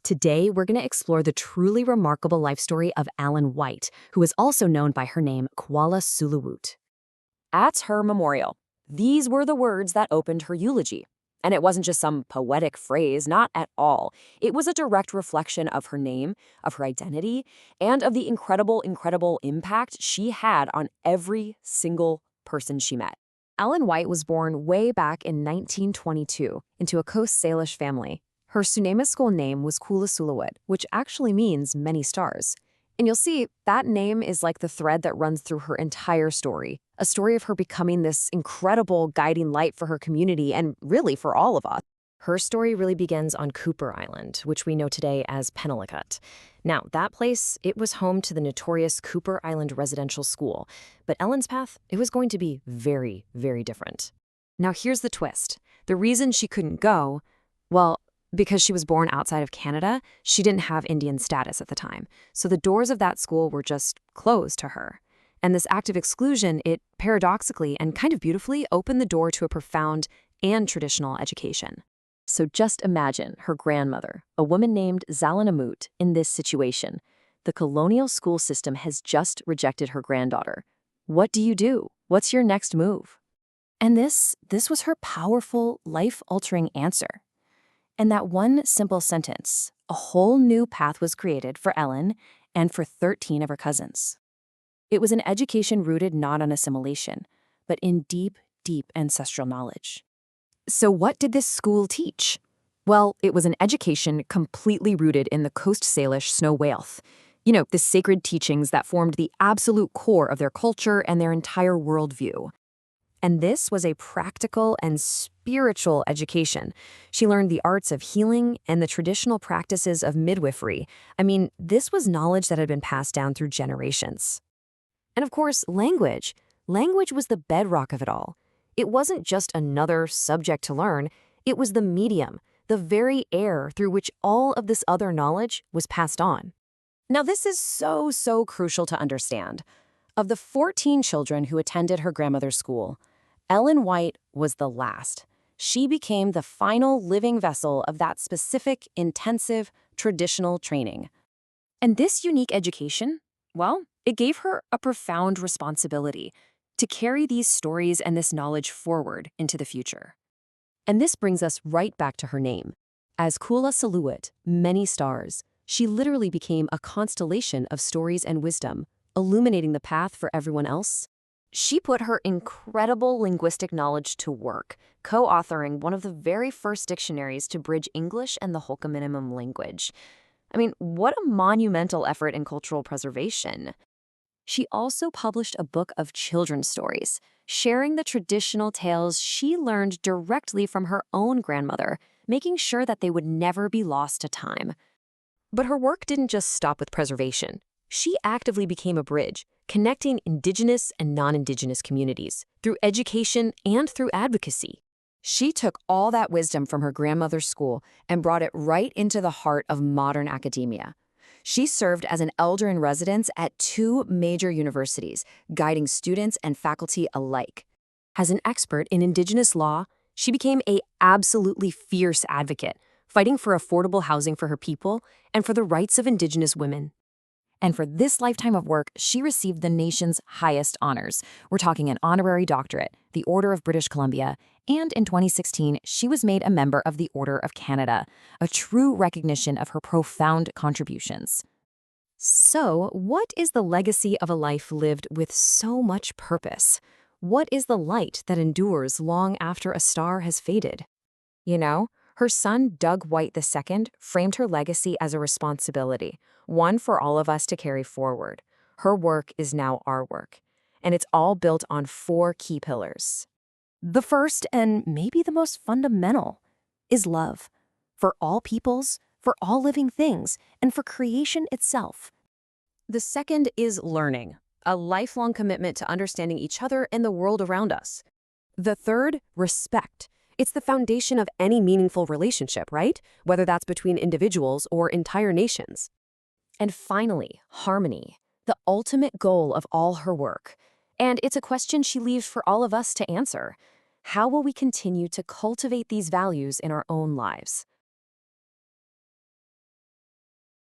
Today, we're going to explore the truly remarkable life story of Ellen White, who is also known by her name Kwulasulwut. At her memorial, these were the words that opened her eulogy. And it wasn't just some poetic phrase, not at all. It was a direct reflection of her name, of her identity, and of the incredible impact she had on every single person she met. Ellen White was born way back in 1922 into a Coast Salish family. Her Sunema school name was Kuwlasalwut, which actually means many stars. And you'll see that name is like the thread that runs through her entire story, a story of her becoming this incredible guiding light for her community and really for all of us. Her story really begins on Cooper Island, which we know today as Penellicut. Now, that place, it was home to the notorious Cooper Island Residential School, but Ellen's path, it was going to be very, very different. Now, here's the twist. The reason she couldn't go, well, because she was born outside of Canada, she didn't have Indian status at the time, so the doors of that school were just closed to her. And this act of exclusion, it paradoxically and kind of beautifully opened the door to a profound and traditional education. So just imagine her grandmother, a woman named Zalanamut, in this situation. The colonial school system has just rejected her granddaughter. What do you do? What's your next move? And this was her powerful, life-altering answer. In that one simple sentence, a whole new path was created for Ellen and for 13 of her cousins. It was an education rooted not on assimilation, but in deep ancestral knowledge. So what did this school teach? Well, it was an education completely rooted in the Coast Salish snow whales. You know, the sacred teachings that formed the absolute core of their culture and their entire worldview. And this was a practical and spiritual education. She learned the arts of healing and the traditional practices of midwifery. I mean, this was knowledge that had been passed down through generations. And of course, language. Language was the bedrock of it all. It wasn't just another subject to learn. It was the medium, the very air through which all of this other knowledge was passed on. Now, this is so crucial to understand. Of the 14 children who attended her grandmother's school, Ellen White was the last. She became the final living vessel of that specific, intensive, traditional training. And this unique education, well, it gave her a profound responsibility to carry these stories and this knowledge forward into the future. And this brings us right back to her name. As Kuwlasalwut, many stars, she literally became a constellation of stories and wisdom, illuminating the path for everyone else. She put her incredible linguistic knowledge to work, co-authoring one of the very first dictionaries to bridge English and the Holka Minimum language. I mean, what a monumental effort in cultural preservation. She also published a book of children's stories, sharing the traditional tales she learned directly from her own grandmother, making sure that they would never be lost to time. But her work didn't just stop with preservation. She actively became a bridge, connecting Indigenous and non-Indigenous communities through education and through advocacy. She took all that wisdom from her grandmother's school and brought it right into the heart of modern academia. She served as an elder in residence at 2 major universities, guiding students and faculty alike. As an expert in Indigenous law, she became an absolutely fierce advocate, fighting for affordable housing for her people and for the rights of Indigenous women. And for this lifetime of work, she received the nation's highest honors. We're talking an honorary doctorate, the Order of British Columbia, and in 2016, she was made a member of the Order of Canada, a true recognition of her profound contributions. So, what is the legacy of a life lived with so much purpose? What is the light that endures long after a star has faded? You know, her son, Doug White II, framed her legacy as a responsibility, one for all of us to carry forward. Her work is now our work, and it's all built on 4 key pillars. The first, and maybe the most fundamental, is love. For all peoples, for all living things, and for creation itself. The second is learning, a lifelong commitment to understanding each other and the world around us. The third, respect. It's the foundation of any meaningful relationship, right? Whether that's between individuals or entire nations. And finally, harmony, the ultimate goal of all her work. And it's a question she leaves for all of us to answer. How will we continue to cultivate these values in our own lives?